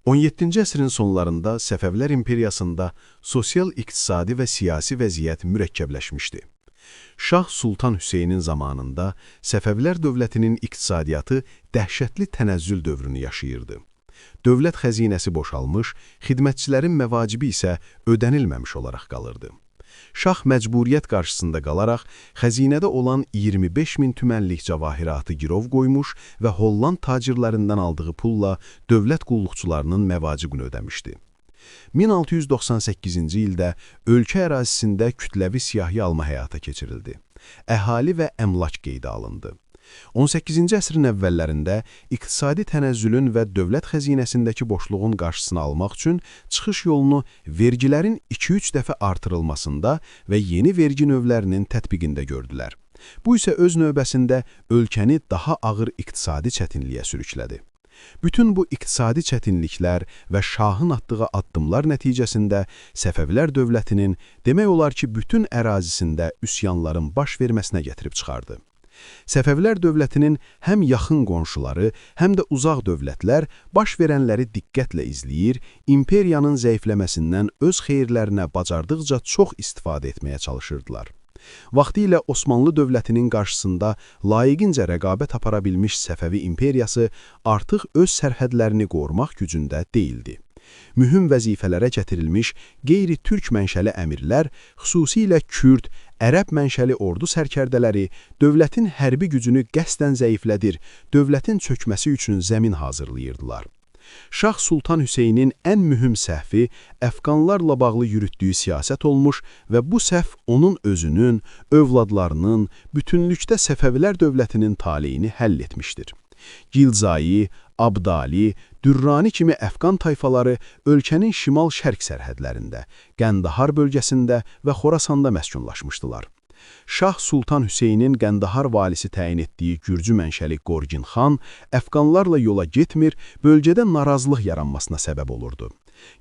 17-ci əsrin sonlarında Səfəvilər imperiyasında sosial-iqtisadi və siyasi vəziyyət mürəkkəbləşmişdi. Şah Sultan Hüseynin zamanında Səfəvilər dövlətinin iqtisadiyyatı dəhşətli tənəzzül dövrünü yaşayırdı. Dövlət xəzinəsi boşalmış, xidmətçilərin məvacibi isə ödənilməmiş olaraq qalırdı. Şah məcburiyyət qarşısında qalaraq xəzinədə olan 25.000 tümənlik cəvahiratı girov qoymuş və Holland tacirlərindən aldığı pulla dövlət qulluqçularının məvacibini ödəmişdi. 1698-ci ildə ölkə ərazisində kütləvi siyahı alma həyata keçirildi. Əhali və əmlak qeydə alındı. 18-ci əsrin əvvəllərində iqtisadi tənəzzülün və dövlət xəzinəsindəki boşluğun qarşısını almaq üçün çıxış yolunu vergilərin 2-3 dəfə artırılmasında və yeni vergi növlərinin tətbiqində gördülər. Bu isə öz növbəsində ölkəni daha ağır iqtisadi çətinliyə sürüklədi. Bütün bu iqtisadi çətinliklər və şahın atdığı addımlar nəticəsində Səfəvilər dövlətinin demək olar ki, bütün ərazisində üsyanların baş verməsinə gətirib çıxardı. Səfəvilər dövlətinin həm yaxın qonşuları, həm də uzaq dövlətlər baş verənləri diqqətlə izləyir, imperiyanın zəifləməsindən öz xeyirlərinə bacardıqca çox istifadə etməyə çalışırdılar. Vaxtilə Osmanlı dövlətinin qarşısında layiqincə rəqabət apara bilmiş Səfəvi imperiyası artıq öz sərhədlərini qorumaq gücündə deyildi. Mühüm vəzifələrə gətirilmiş qeyri-türk mənşəli əmirlər, xüsusilə Kürd, ərəb mənşəli ordu sərkərdələri dövlətin hərbi gücünü qəsdən zəiflədir, dövlətin çökməsi üçün zəmin hazırlayırdılar. Şah Sultan Hüseynin ən mühüm səhvi əfqanlarla bağlı yürütdüyü siyasət olmuş və bu səhv onun özünün, övladlarının, bütünlükdə Səfəvilər dövlətinin taleyini həll etmişdir. Gilzai, Abdali, Dürrani kimi əfqan tayfaları ölkənin şimal-şərq sərhədlərində, Qəndahar bölgəsində və Xorasanda məskunlaşmışdılar. Şah Sultan Hüseynin Qəndahar valisi təyin etdiyi gürcü mənşəli Qorgin xan əfqanlarla yola getmir, bölgədə narazılıq yaranmasına səbəb olurdu.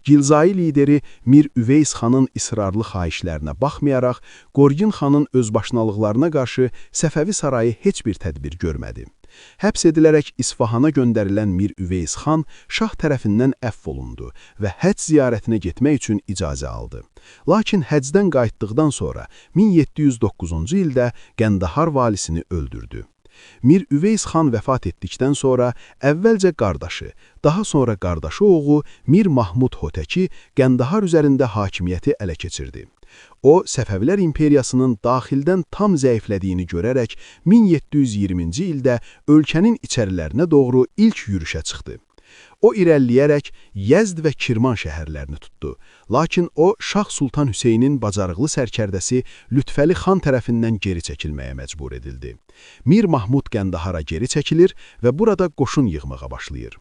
Gilzai lideri Mir Üveys xanın israrlı xahişlərinə baxmayaraq, Qorgin xanın özbaşınalıqlarına qarşı Səfəvi sarayı heç bir tədbir görmədi. Həbs edilərək İsfahana göndərilən Mir Üveys xan şah tərəfindən əfv olundu və həcc ziyarətinə getmək üçün icazə aldı. Lakin həcdən qayıtdıqdan sonra 1709-cu ildə Qəndahar valisini öldürdü. Mir Üveys xan vəfat etdikdən sonra əvvəlcə qardaşı, daha sonra qardaşı oğlu Mir Mahmud Hotəki Qəndahar üzərində hakimiyyəti ələ keçirdi. O, Səfəvilər imperiyasının daxildən tam zəiflədiyini görərək 1720-ci ildə ölkənin içərilərinə doğru ilk yürüşə çıxdı. O, irəliləyərək Yəzd və Kirman şəhərlərini tutdu. Lakin o, Şah Sultan Hüseynin bacarıqlı sərkərdəsi Lütfəli xan tərəfindən geri çəkilməyə məcbur edildi. Mir Mahmud Qəndahara geri çəkilir və burada qoşun yığmağa başlayır.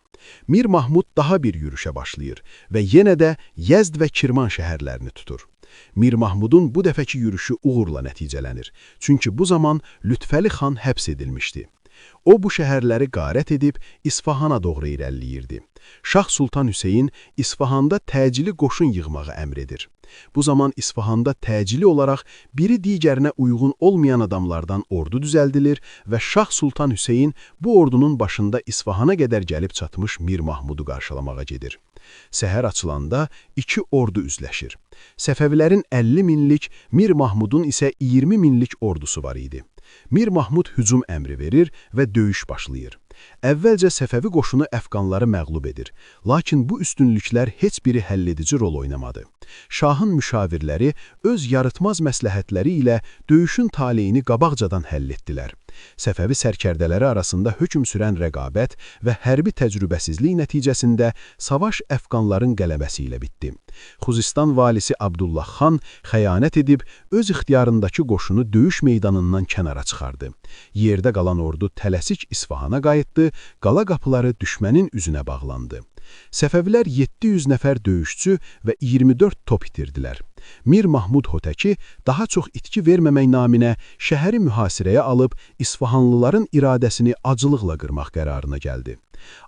Mir Mahmud daha bir yürüşə başlayır və yenə də Yəzd və Kirman şəhərlərini tutur. Mir Mahmudun bu dəfəki yürüşü uğurla nəticələnir. Çünki bu zaman Lütfəli xan həbs edilmişdi. O, bu şəhərləri qarət edib İsfahana doğru irəliləyirdi. Şah Sultan Hüseyin İsfahanda təcili qoşun yığmağı əmr edir. Bu zaman İsfahanda təcili olaraq biri digərinə uyğun olmayan adamlardan ordu düzəldilir və Şah Sultan Hüseyin bu ordunun başında İsfahana qədər gəlib çatmış Mir Mahmudu qarşılamağa gedir. Səhər açılanda iki ordu üzləşir. Səfəvilərin 50 minlik, Mir Mahmudun isə 20 minlik ordusu var idi. Mir Mahmud hücum əmri verir və döyüş başlayır. Əvvəlcə Səfəvi qoşunu əfqanları məğlub edir. Lakin bu üstünlüklər heç biri həlledici rol oynamadı. Şahın müşavirləri öz yarıtmaz məsləhətləri ilə döyüşün taleyini qabaqcadan həll etdilər. Səfəvi sərkərdələri arasında hökm sürən rəqabət və hərbi təcrübəsizlik nəticəsində savaş əfqanların qələbəsi ilə bitdi. Xuzistan valisi Abdullah xan xəyanət edib öz ixtiyarındakı qoşunu döyüş meydanından kənara çıxardı. Yerdə qalan ordu tələsik İsfahana qayıtdı, qala qapıları düşmənin üzünə bağlandı. Səfəvilər 700 nəfər döyüşçü və 24 top itirdilər. Mir Mahmud Hotəki daha çox itki verməmək naminə şəhəri mühasirəyə alıb İsfahanlıların iradəsini acılıqla qırmaq qərarına gəldi.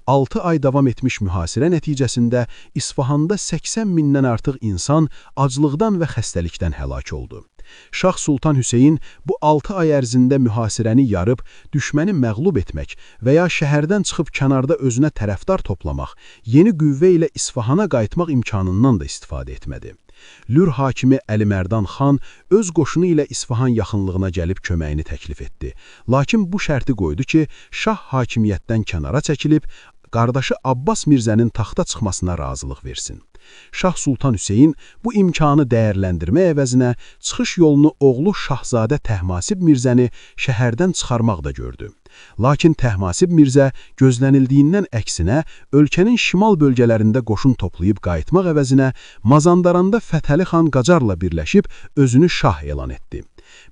6 ay davam etmiş mühasirə nəticəsində İsfahanda 80 mindən artıq insan aclıqdan və xəstəlikdən həlak oldu. Şah Sultan Hüseyin bu 6 ay ərzində mühasirəni yarıb, düşməni məğlub etmək və ya şəhərdən çıxıb kənarda özünə tərəfdar toplamaq, yeni qüvvə ilə İsfahana qayıtmaq imkanından da istifadə etmədi. Lür hakimi Əlimərdan xan öz qoşunu ilə İsfahan yaxınlığına gəlib köməyini təklif etdi. Lakin bu şərti qoydu ki, şah hakimiyyətdən kənara çəkilib, qardaşı Abbas Mirzənin taxta çıxmasına razılıq versin. Şah Sultan Hüseyin bu imkanı dəyərləndirmək əvəzinə çıxış yolunu oğlu Şahzadə Təhmasib Mirzəni şəhərdən çıxarmaq da gördü. Lakin Təhmasib Mirzə gözlənildiyindən əksinə ölkənin şimal bölgələrində qoşun toplayıb qayıtmaq əvəzinə Mazandaranda Fətəli xan Qacarla birləşib özünü şah elan etdi.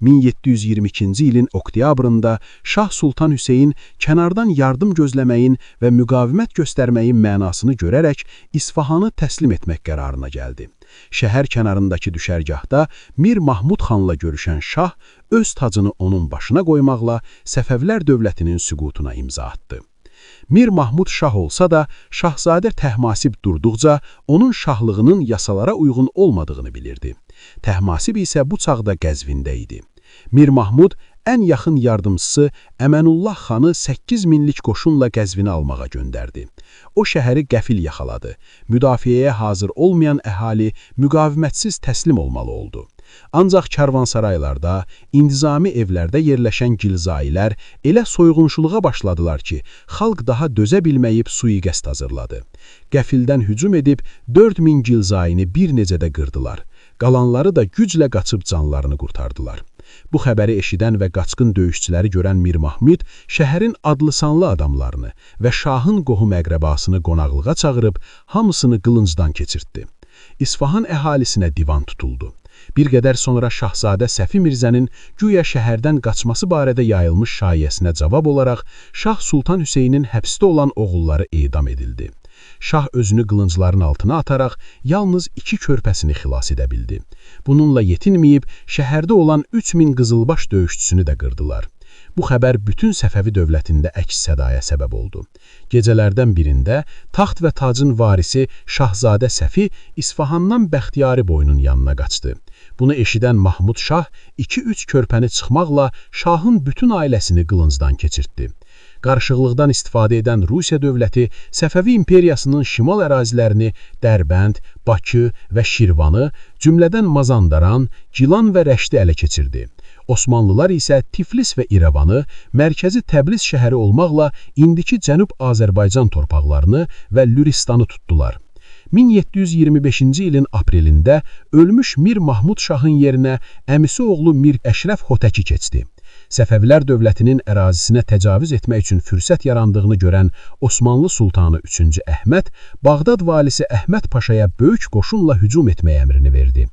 1722-ci ilin oktyabrında Şah Sultan Hüseyin kənardan yardım gözləməyin və müqavimət göstərməyin mənasını görərək İsfahanı təslim etmək qərarına gəldi. Şəhər kənarındakı düşərgahda Mir Mahmud xanla görüşən şah öz tacını onun başına qoymaqla Səfəvlər dövlətinin süqutuna imza atdı. Mir Mahmud şah olsa da, Şahzadə Təhmasib durduqca onun şahlığının yasalara uyğun olmadığını bilirdi. Təhmasib isə bu çağda Qəzvində idi. Mir Mahmud ən yaxın yardımcısı Əmənullah xanı 8 minlik qoşunla Qəzvini almağa göndərdi. O şəhəri qəfil yaxaladı. Müdafiəyə hazır olmayan əhali müqavimətsiz təslim olmalı oldu. Ancaq karvansaraylarda, intizami evlərdə yerləşən gilzailər elə soyğunçuluğa başladılar ki, xalq daha dözə bilməyib sui-qəsd hazırladı. Qəfildən hücum edib 4000 gilzayini bir necədə qırdılar. Qalanları da güclə qaçıb canlarını qurtardılar. Bu xəbəri eşidən və qaçqın döyüşçüləri görən Mir Mahmud şəhərin adlı-sanlı adamlarını və şahın qohum-əqrəbasını qonaqlığa çağırıb hamısını qılıncdan keçirtdi. İsfahan əhalisinə divan tutuldu. Bir qədər sonra Şahzadə Səfi Mirzənin güya şəhərdən qaçması barədə yayılmış şayiəsinə cavab olaraq Şah Sultan Hüseynin həbsdə olan oğulları edam edildi. Şah özünü qılıncların altına ataraq yalnız 2 körpəsini xilas edə bildi. Bununla yetinməyib, şəhərdə olan 3000 qızılbaş döyüşçüsünü də qırdılar. Bu xəbər bütün Səfəvi dövlətində əks-sədaya səbəb oldu. Gecələrdən birində taxt və tacın varisi Şahzadə Səfi İsfahandan Bəxtiyari boynun yanına qaçdı. Bunu eşidən Mahmud Şah 2-3 körpəni çıxmaqla şahın bütün ailəsini qılıncdan keçirtdi. Qarışıqlıqdan istifadə edən Rusiya dövləti Səfəvi imperiyasının şimal ərazilərini Dərbənd, Bakı və Şirvanı, cümlədən Mazandaran, Gilan və Rəşdi ələ keçirdi. Osmanlılar isə Tiflis və İrəvanı, mərkəzi Təbriz şəhəri olmaqla indiki Cənub Azərbaycan torpaqlarını və Lüristanı tutdular. 1725-ci ilin aprelində ölmüş Mir Mahmud Şahın yerinə əmisi oğlu Mir Əşrəf Hotəki keçdi. Səfəvilər dövlətinin ərazisinə təcavüz etmək üçün fürsət yarandığını görən Osmanlı Sultanı 3-cü Əhməd, Bağdad valisi Əhməd Paşaya böyük qoşunla hücum etmək əmrini verdi.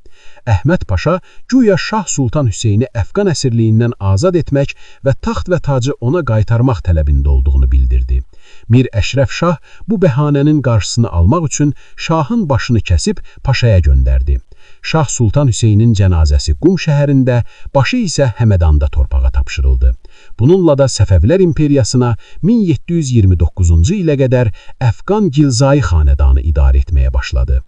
Əhməd Paşa güya Şah Sultan Hüseyni Əfqan əsirliyindən azad etmək və taxt və tacı ona qaytarmaq tələbində olduğunu bildirdi. Mir Əşrəf Şah bu bəhanənin qarşısını almaq üçün şahın başını kəsib Paşaya göndərdi. Şah Sultan Hüseynin cənazəsi Qum şəhərində, başı isə Həmədanda torpağa tapşırıldı. Bununla da Səfəvilər imperiyasına 1729-cu ilə qədər Əfqan Gilzai xanədanı idarə etməyə başladı.